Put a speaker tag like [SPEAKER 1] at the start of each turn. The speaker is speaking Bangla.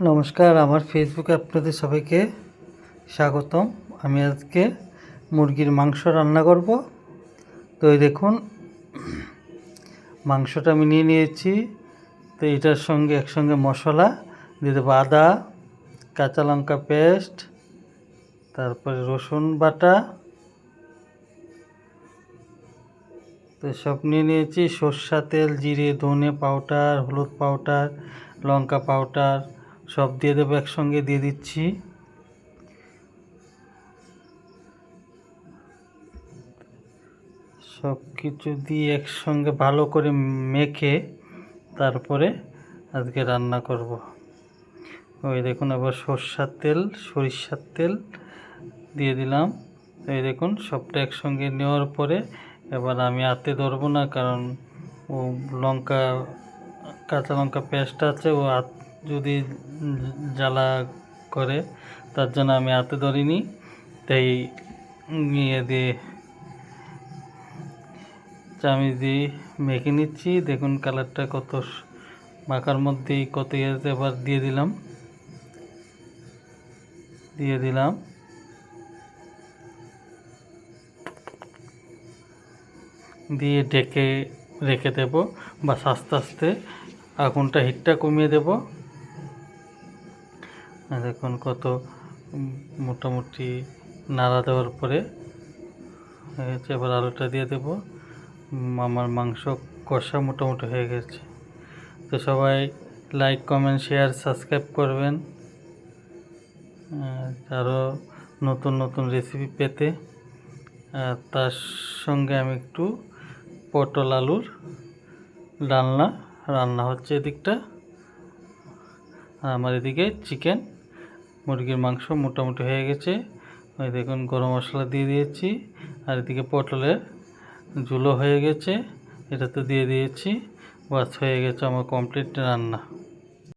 [SPEAKER 1] নমস্কার, আমার ফেসবুকে আপনাদের সবাইকে স্বাগতম। আমি আজকে মুরগির মাংস রান্না করব। তো এই দেখুন, মাংসটা আমি নিয়ে নিয়েছি। তো এটার সঙ্গে একসঙ্গে মশলা দিয়ে দেবো, আদা, কাঁচা লঙ্কা পেস্ট, তারপরে রসুন বাটা, তো সব নিয়ে নিয়েছি। সর্ষা তেল, জিরে, ধনে পাউডার, হলুদ পাউডার, লঙ্কা পাউডার সব দিয়ে দেবো, একসঙ্গে দিয়ে দিচ্ছি। সব কিছু দিয়ে একসঙ্গে ভালো করে মেখে তারপরে আজকে রান্না করব। ওই দেখুন, আবার সরিষার তেল দিয়ে দিলাম। এই দেখুন, সবটা একসঙ্গে নেওয়ার পরে এবার আমি হাতে ধরবো না, কারণ ও কাঁচা লঙ্কা পেস্ট আছে, ও হাত যদি জ্বালা করে, তার জন্য আমি হাতে ধরিনি। তাই নিয়ে দিয়ে চামিচ দিয়ে মেখে নিচ্ছি। দেখুন কালারটা কত, মাখার মধ্যেই কত ইয়েছে। এবার দিয়ে দিলাম দিয়ে ঢেকে রেখে দেব, বা আস্তে আস্তে আগুনটা হিটটা কমিয়ে দেব। দেখুন কত মোটামুটি নাড়া দেওয়ার পরে হয়েছে। এবার আলুটা দিয়ে দেব। আমার মাংস কষা মোটামুটি হয়ে গেছে। তো সবাই লাইক, কমেন্ট, শেয়ার, সাবস্ক্রাইব করবেন আরও নতুন নতুন রেসিপি পেতে। তার সঙ্গে আমি একটু পটল আলুর রান্না হচ্ছে এদিকটা। আমার এদিকে মুরগির মাংস মোটামুটি হয়ে গেছে। ওই দেখুন, গরম মশলা দিয়ে দিয়েছি। আর এদিকে পটলের ঝুলো হয়ে গেছে, এটা তো দিয়ে দিয়েছি। বাস হয়ে গেছে আমার কমপ্লিট রান্না।